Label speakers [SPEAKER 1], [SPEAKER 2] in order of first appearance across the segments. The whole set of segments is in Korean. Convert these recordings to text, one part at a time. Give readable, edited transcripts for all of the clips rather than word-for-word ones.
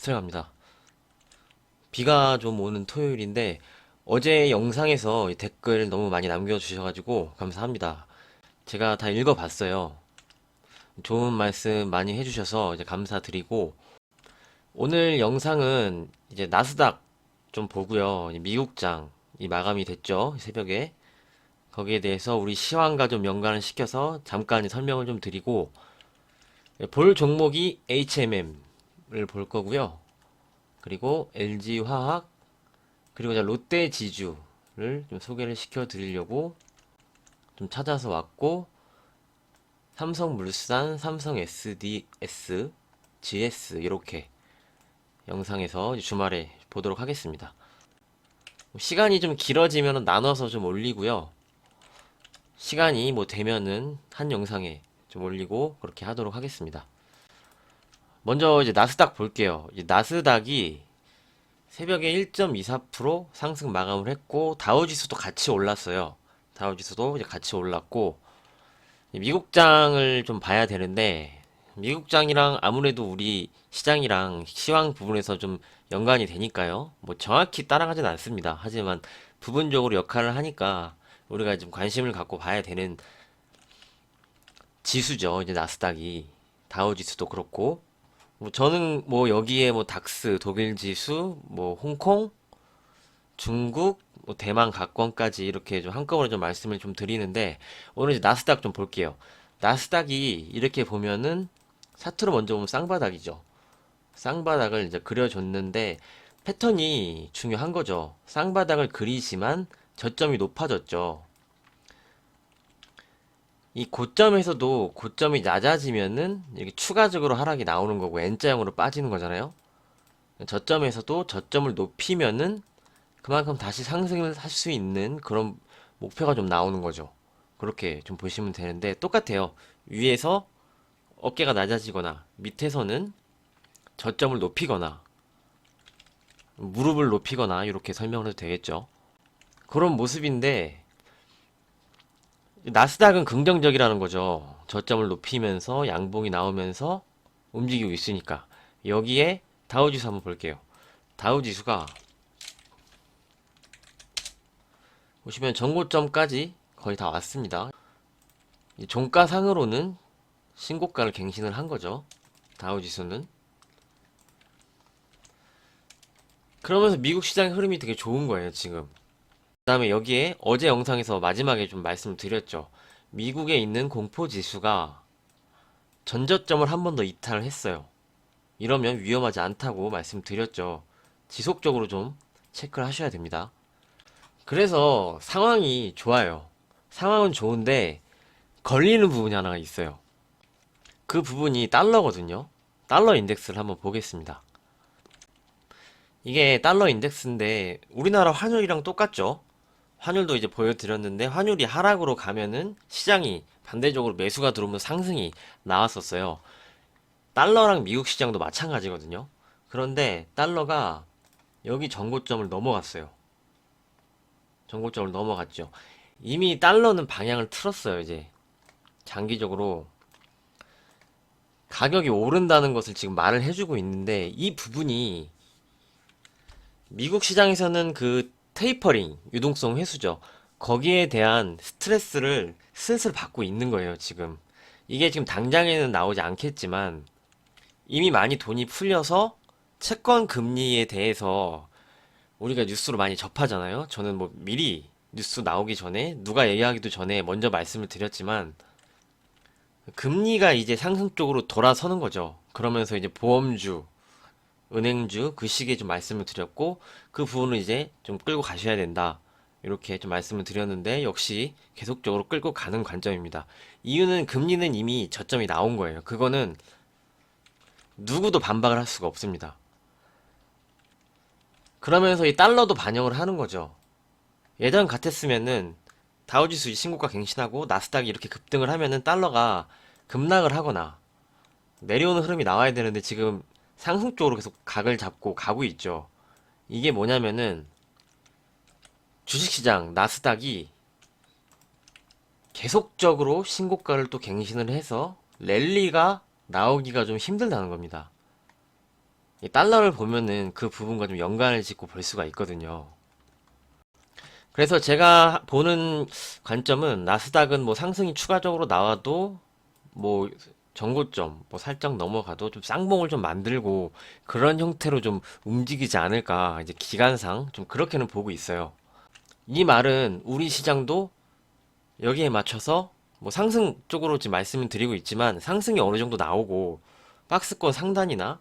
[SPEAKER 1] 들어갑니다. 비가 좀 오는 토요일인데 어제 영상에서 이 댓글 너무 많이 남겨주셔가지고 감사합니다. 제가 다 읽어봤어요. 좋은 말씀 많이 해주셔서 이제 감사드리고 오늘 영상은 이제 나스닥 좀 보고요. 미국장 이 마감이 됐죠. 새벽에. 거기에 대해서 우리 시황과 좀 연관을 시켜서 잠깐 설명을 좀 드리고 볼 종목이 HMM을 볼 거고요. 그리고 LG화학 그리고 이제 롯데지주를 좀 소개를 시켜 드리려고 좀 찾아서 왔고 삼성물산, 삼성 SDS, GS 이렇게 영상에서 주말에 보도록 하겠습니다. 시간이 좀 길어지면 나눠서 좀 올리고요. 시간이 뭐 되면은 한 영상에 좀 올리고 그렇게 하도록 하겠습니다. 먼저 이제 나스닥 볼게요. 이제 나스닥이 새벽에 1.24% 상승 마감을 했고 다우지수도 같이 올랐어요. 다우지수도 이제 같이 올랐고 미국장을 좀 봐야 되는데 미국장이랑 아무래도 우리 시장이랑 시황 부분에서 좀 연관이 되니까요. 뭐 정확히 따라가진 않습니다. 하지만 부분적으로 역할을 하니까 우리가 좀 관심을 갖고 봐야 되는 지수죠. 이제 나스닥이 다우지수도 그렇고 뭐 저는 뭐 여기에 뭐 닥스 독일 지수 뭐 홍콩 중국 뭐 대만 각권까지 이렇게 좀 한꺼번에 좀 말씀을 좀 드리는데 오늘 이제 나스닥 좀 볼게요. 나스닥이 이렇게 보면은 차트로 먼저 보면 쌍바닥이죠. 쌍바닥을 이제 그려줬는데 패턴이 중요한 거죠. 쌍바닥을 그리지만 저점이 높아졌죠. 이 고점에서도 고점이 낮아지면은 이렇게 추가적으로 하락이 나오는 거고 N자형으로 빠지는 거잖아요. 저점에서도 저점을 높이면은 그만큼 다시 상승을 할 수 있는 그런 목표가 좀 나오는 거죠. 그렇게 좀 보시면 되는데 똑같아요. 위에서 어깨가 낮아지거나 밑에서는 저점을 높이거나 무릎을 높이거나 이렇게 설명을 해도 되겠죠. 그런 모습인데 나스닥은 긍정적이라는 거죠. 저점을 높이면서 양봉이 나오면서 움직이고 있으니까 여기에 다우지수 한번 볼게요. 다우지수가 보시면 전고점까지 거의 다 왔습니다. 종가상으로는 신고가를 갱신을 한 거죠. 다우지수는. 그러면서 미국 시장의 흐름이 되게 좋은 거예요, 지금. 그 다음에 여기에 어제 영상에서 마지막에 좀 말씀을 드렸죠. 미국에 있는 공포지수가 전저점을 한 번 더 이탈을 했어요. 이러면 위험하지 않다고 말씀드렸죠. 지속적으로 좀 체크를 하셔야 됩니다. 그래서 상황이 좋아요. 상황은 좋은데 걸리는 부분이 하나가 있어요. 그 부분이 달러거든요. 달러 인덱스를 한번 보겠습니다. 이게 달러 인덱스인데 우리나라 환율이랑 똑같죠? 환율도 이제 보여드렸는데 환율이 하락으로 가면은 시장이 반대적으로 매수가 들어오면 상승이 나왔었어요. 달러랑 미국 시장도 마찬가지거든요. 그런데 달러가 여기 전고점을 넘어갔어요. 전고점을 넘어갔죠. 이미 달러는 방향을 틀었어요, 이제. 장기적으로 가격이 오른다는 것을 지금 말을 해주고 있는데 이 부분이 미국 시장에서는 그 테이퍼링, 유동성 회수죠. 거기에 대한 스트레스를 슬슬 받고 있는 거예요, 지금. 이게 지금 당장에는 나오지 않겠지만 이미 많이 돈이 풀려서 채권 금리에 대해서 우리가 뉴스로 많이 접하잖아요. 저는 뭐 미리 뉴스 나오기 전에 누가 얘기하기도 전에 먼저 말씀을 드렸지만 금리가 이제 상승 쪽으로 돌아서는 거죠. 그러면서 이제 보험주, 은행주 그 시기에 좀 말씀을 드렸고 그 부분을 이제 좀 끌고 가셔야 된다. 이렇게 좀 말씀을 드렸는데 역시 계속적으로 끌고 가는 관점입니다. 이유는 금리는 이미 저점이 나온 거예요. 그거는 누구도 반박을 할 수가 없습니다. 그러면서 이 달러도 반영을 하는 거죠. 예전 같았으면은 다우지수 신고가 갱신하고 나스닥이 이렇게 급등을 하면은 달러가 급락을 하거나 내려오는 흐름이 나와야 되는데 지금 상승 쪽으로 계속 각을 잡고 가고 있죠. 이게 뭐냐면은 주식시장 나스닥이 계속적으로 신고가를 또 갱신을 해서 랠리가 나오기가 좀 힘들다는 겁니다. 이 달러를 보면은 그 부분과 좀 연관을 짓고 볼 수가 있거든요. 그래서 제가 보는 관점은 나스닥은 뭐 상승이 추가적으로 나와도 뭐 정고점 뭐 살짝 넘어가도 좀 쌍봉을 좀 만들고 그런 형태로 좀 움직이지 않을까 이제 기간상 좀 그렇게는 보고 있어요. 이 말은 우리 시장도 여기에 맞춰서 뭐 상승 쪽으로 지금 말씀을 드리고 있지만 상승이 어느 정도 나오고 박스권 상단이나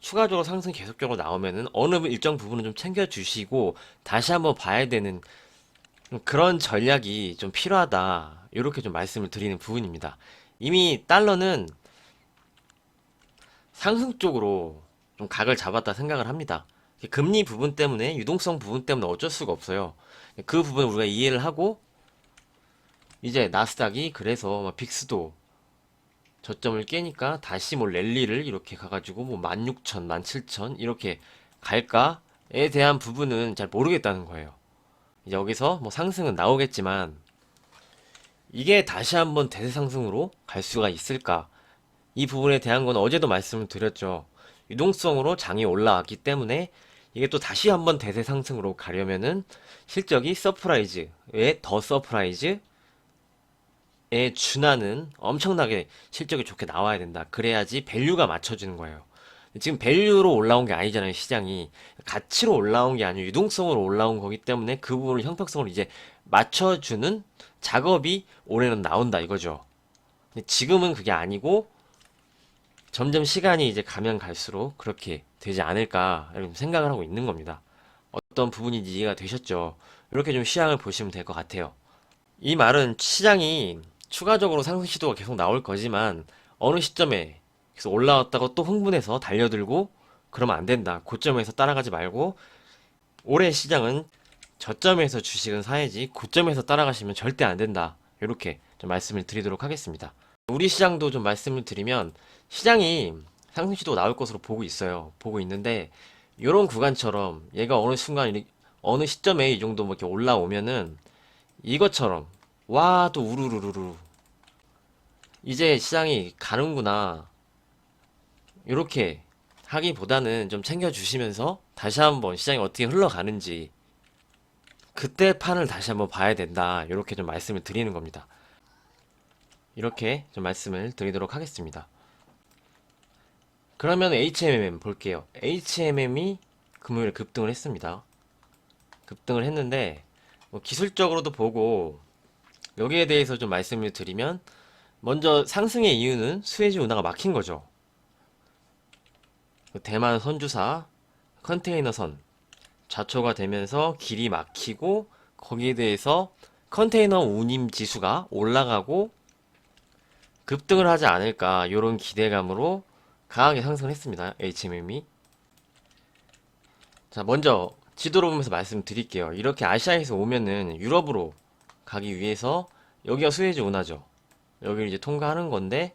[SPEAKER 1] 추가적으로 상승 계속적으로 나오면은 어느 일정 부분은 좀 챙겨주시고 다시 한번 봐야 되는 그런 전략이 좀 필요하다. 이렇게 좀 말씀을 드리는 부분입니다. 이미 달러는 상승 쪽으로 좀 각을 잡았다 생각을 합니다. 금리 부분 때문에 유동성 부분 때문에 어쩔 수가 없어요. 그 부분 우리가 이해를 하고 이제 나스닥이 그래서 빅스도 저점을 깨니까 다시 뭐 랠리를 이렇게 가가지고 뭐 16,000, 17,000 이렇게 갈까에 대한 부분은 잘 모르겠다는 거예요. 이제 여기서 뭐 상승은 나오겠지만 이게 다시 한번 대세 상승으로 갈 수가 있을까? 이 부분에 대한 건 어제도 말씀을 드렸죠. 유동성으로 장이 올라왔기 때문에 이게 또 다시 한번 대세 상승으로 가려면은 실적이 서프라이즈에 더 서프라이즈에 준하는 엄청나게 실적이 좋게 나와야 된다. 그래야지 밸류가 맞춰지는 거예요. 지금 밸류로 올라온 게 아니잖아요, 시장이. 가치로 올라온 게 아니고 유동성으로 올라온 거기 때문에 그 부분을 형평성으로 이제 맞춰주는 작업이 올해는 나온다 이거죠. 근데 지금은 그게 아니고 점점 시간이 이제 가면 갈수록 그렇게 되지 않을까 이렇게 생각을 하고 있는 겁니다. 어떤 부분인지 이해가 되셨죠? 이렇게 좀 시향을 보시면 될 것 같아요. 이 말은 시장이 추가적으로 상승 시도가 계속 나올 거지만 어느 시점에 계속 올라왔다고 또 흥분해서 달려들고 그러면 안 된다. 고점에서 따라가지 말고 올해 시장은 저점에서 주식은 사야지 고점에서 따라가시면 절대 안 된다. 이렇게 좀 말씀을 드리도록 하겠습니다. 우리 시장도 좀 말씀을 드리면 시장이 상승 시도가 나올 것으로 보고 있어요. 보고 있는데 이런 구간처럼 얘가 어느 순간 어느 시점에 이 정도 뭐 이렇게 올라오면은 이것처럼 와 또 우르르르르 이제 시장이 가는구나 이렇게 하기보다는 좀 챙겨주시면서 다시 한번 시장이 어떻게 흘러가는지 그때 판을 다시 한번 봐야 된다 이렇게 좀 말씀을 드리는 겁니다. 이렇게 좀 말씀을 드리도록 하겠습니다. 그러면 HMM 볼게요. HMM이 금요일에 급등을 했습니다. 급등을 했는데 뭐 기술적으로도 보고 여기에 대해서 좀 말씀을 드리면 먼저 상승의 이유는 수혜주 운하가 막힌 거죠. 그 대만 선주사 컨테이너선 좌초가 되면서 길이 막히고 거기에 대해서 컨테이너 운임 지수가 올라가고 급등을 하지 않을까 이런 기대감으로 강하게 상승을 했습니다. HMM이. 자, 먼저 지도로 보면서 말씀드릴게요. 이렇게 아시아에서 오면은 유럽으로 가기 위해서 여기가 수에즈 운하죠. 여기를 이제 통과하는 건데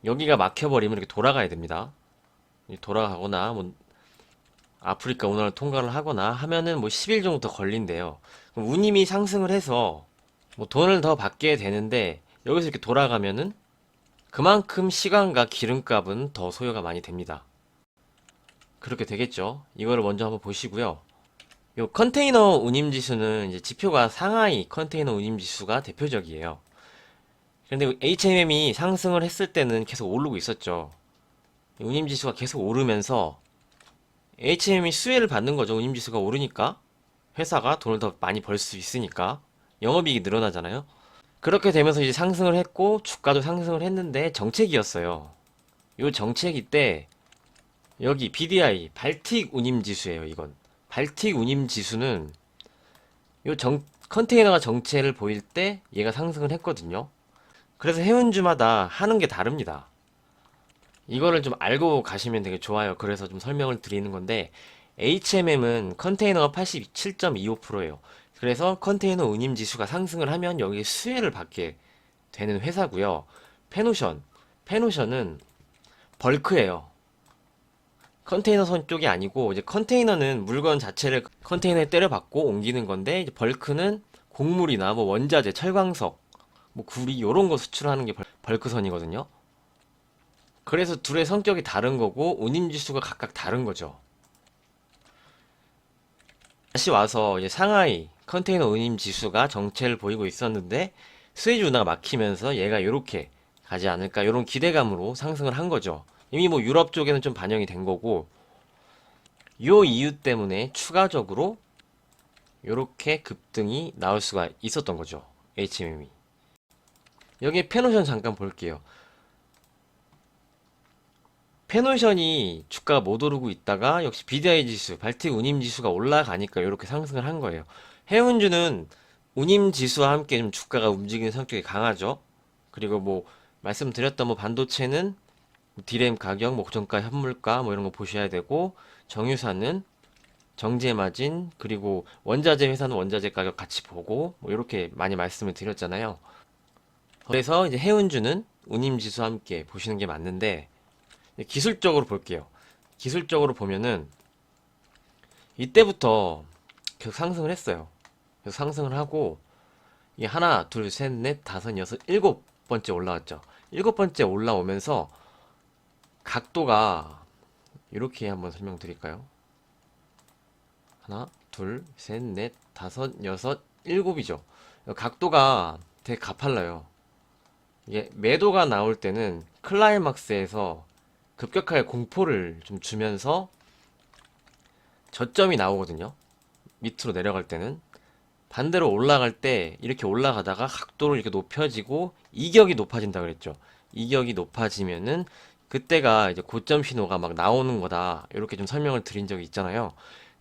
[SPEAKER 1] 여기가 막혀버리면 이렇게 돌아가야 됩니다. 돌아가거나 뭐 아프리카 운하를 통과를 하거나 하면은 뭐 10일 정도 더 걸린대요. 그럼 운임이 상승을 해서 뭐 돈을 더 받게 되는데 여기서 이렇게 돌아가면은 그만큼 시간과 기름값은 더 소요가 많이 됩니다. 그렇게 되겠죠. 이거를 먼저 한번 보시고요. 요 컨테이너 운임 지수는 이제 지표가 상하이 컨테이너 운임 지수가 대표적이에요. 그런데 HMM이 상승을 했을 때는 계속 오르고 있었죠. 운임 지수가 계속 오르면서 HMM이 수혜를 받는 거죠. 운임 지수가 오르니까 회사가 돈을 더 많이 벌 수 있으니까 영업이익이 늘어나잖아요. 그렇게 되면서 이제 상승을 했고 주가도 상승을 했는데 정책이었어요. 요 정책이 때 여기 BDI 발틱 운임 지수예요. 이건 발틱 운임 지수는 요 컨테이너가 정체를 보일 때 얘가 상승을 했거든요. 그래서 해운주마다 하는 게 다릅니다. 이거를 좀 알고 가시면 되게 좋아요. 그래서 좀 설명을 드리는 건데 HMM은 컨테이너가 87.25%예요. 그래서 컨테이너 운임 지수가 상승을 하면 여기에 수혜를 받게 되는 회사고요. 페노션은 벌크예요. 컨테이너 선 쪽이 아니고 이제 컨테이너는 물건 자체를 컨테이너에 때려박고 옮기는 건데 이제 벌크는 곡물이나 뭐 원자재, 철광석, 뭐 구리 요런 거 수출하는 게 벌크선이거든요. 그래서 둘의 성격이 다른 거고 운임지수가 각각 다른 거죠. 다시 와서 이제 상하이 컨테이너 운임지수가 정체를 보이고 있었는데 스웨즈 운하가 막히면서 얘가 이렇게 가지 않을까 이런 기대감으로 상승을 한 거죠. 이미 뭐 유럽 쪽에는 좀 반영이 된 거고 요 이유 때문에 추가적으로 이렇게 급등이 나올 수가 있었던 거죠. HMM이. 여기에 페노션 잠깐 볼게요. 페노션이 주가가 못 오르고 있다가 역시 BDI 지수, 발틱 운임 지수가 올라가니까 이렇게 상승을 한 거예요. 해운주는 운임 지수와 함께 좀 주가가 움직이는 성격이 강하죠. 그리고 뭐 말씀드렸던 뭐 반도체는 디램 가격, 뭐 고정가, 현물가 뭐 이런 거 보셔야 되고 정유사는 정제 마진 그리고 원자재 회사는 원자재 가격 같이 보고 뭐 이렇게 많이 말씀을 드렸잖아요. 그래서 이제 해운주는 운임 지수와 함께 보시는 게 맞는데 기술적으로 볼게요. 기술적으로 보면은 이때부터 계속 상승을 했어요. 계속 상승을 하고 이게 하나, 둘, 셋, 넷, 다섯, 여섯, 일곱 번째 올라왔죠. 일곱 번째 올라오면서 각도가 이렇게 한번 설명드릴까요? 하나, 둘, 셋, 넷, 다섯, 여섯, 일곱이죠. 각도가 되게 가팔라요. 이게 매도가 나올 때는 클라이막스에서 급격하게 공포를 좀 주면서 저점이 나오거든요. 밑으로 내려갈 때는 반대로 올라갈 때 이렇게 올라가다가 각도를 이렇게 높여지고 이격이 높아진다 그랬죠. 이격이 높아지면은 그때가 이제 고점 신호가 막 나오는 거다. 이렇게 좀 설명을 드린 적이 있잖아요.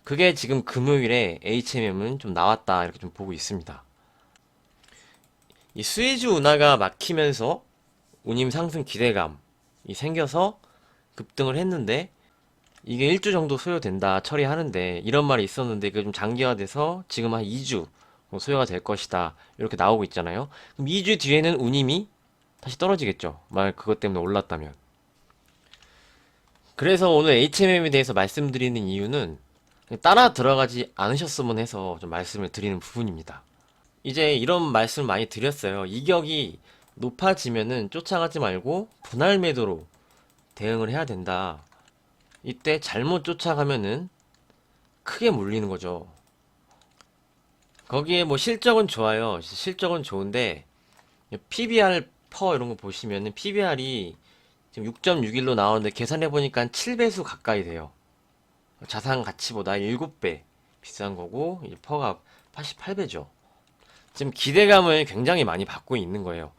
[SPEAKER 1] 그게 지금 금요일에 HMM은 좀 나왔다. 이렇게 좀 보고 있습니다. 이 스웨즈 운하가 막히면서 운임 상승 기대감이 생겨서 급등을 했는데 이게 1주 정도 소요된다 처리하는데 이런 말이 있었는데 그게 좀 장기화돼서 지금 한 2주 소요가 될 것이다 이렇게 나오고 있잖아요. 그럼 2주 뒤에는 운임이 다시 떨어지겠죠. 만약 그것 때문에 올랐다면. 그래서 오늘 HMM에 대해서 말씀드리는 이유는 따라 들어가지 않으셨으면 해서 좀 말씀을 드리는 부분입니다. 이제 이런 말씀을 많이 드렸어요. 이격이 높아지면은 쫓아가지 말고 분할 매도로 대응을 해야 된다. 이때 잘못 쫓아가면은 크게 물리는 거죠. 거기에 뭐 실적은 좋아요. 실적은 좋은데 PBR 퍼 이런 거 보시면은 PBR이 지금 6.61로 나오는데 계산해 보니까 한 7배수 가까이 돼요. 자산 가치보다 7배 비싼 거고 이 퍼가 88배죠. 지금 기대감을 굉장히 많이 받고 있는 거예요.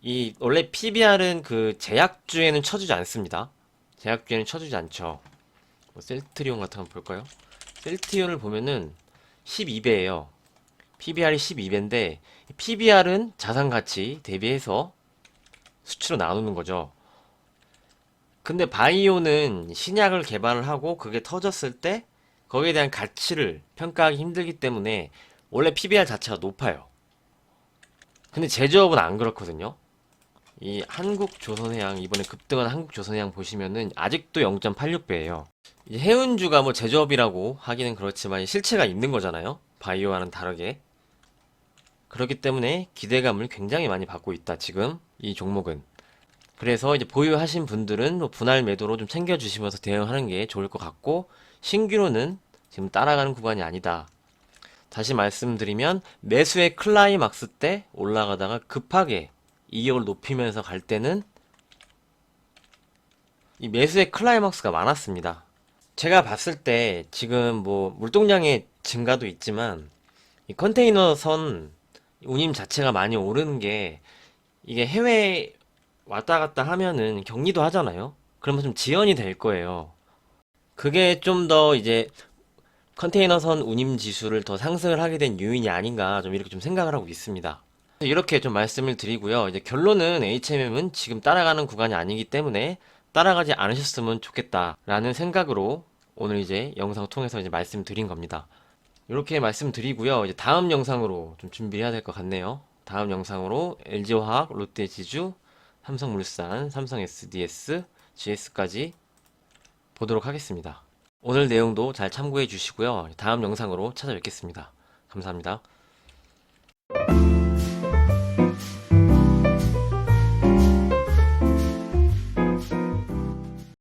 [SPEAKER 1] 이 원래 PBR은 그 제약주에는 쳐주지 않습니다. 제약주에는 쳐주지 않죠. 뭐 셀트리온 같은 거 볼까요? 셀트리온을 보면은 12배예요. PBR이 12배인데 PBR은 자산 가치 대비해서 수치로 나누는 거죠. 근데 바이오는 신약을 개발을 하고 그게 터졌을 때 거기에 대한 가치를 평가하기 힘들기 때문에 원래 PBR 자체가 높아요. 근데 제조업은 안 그렇거든요. 이 한국조선해양 이번에 급등한 한국조선해양 보시면은 아직도 0.86배예요. 해운주가 뭐 제조업이라고 하기는 그렇지만 실체가 있는 거잖아요. 바이오와는 다르게. 그렇기 때문에 기대감을 굉장히 많이 받고 있다. 지금 이 종목은. 그래서 이제 보유하신 분들은 뭐 분할 매도로 좀 챙겨주시면서 대응하는 게 좋을 것 같고 신규로는 지금 따라가는 구간이 아니다. 다시 말씀드리면 매수의 클라이막스 때 올라가다가 급하게 이격을 높이면서 갈 때는 이 매수의 클라이막스가 많았습니다. 제가 봤을 때 지금 뭐 물동량의 증가도 있지만 이 컨테이너 선 운임 자체가 많이 오르는 게 이게 해외 왔다 갔다 하면은 격리도 하잖아요. 그러면 좀 지연이 될 거예요. 그게 좀 더 이제 컨테이너선 운임 지수를 더 상승을 하게 된 요인이 아닌가 좀 이렇게 좀 생각을 하고 있습니다. 이렇게 좀 말씀을 드리고요. 이제 결론은 HMM은 지금 따라가는 구간이 아니기 때문에 따라가지 않으셨으면 좋겠다라는 생각으로 오늘 이제 영상 통해서 이제 말씀드린 겁니다. 이렇게 말씀드리고요. 이제 다음 영상으로 좀 준비해야 될 것 같네요. 다음 영상으로 LG화학, 롯데지주, 삼성물산, 삼성 SDS, GS까지 보도록 하겠습니다. 오늘 내용도 잘 참고해 주시고요. 다음 영상으로 찾아뵙겠습니다. 감사합니다.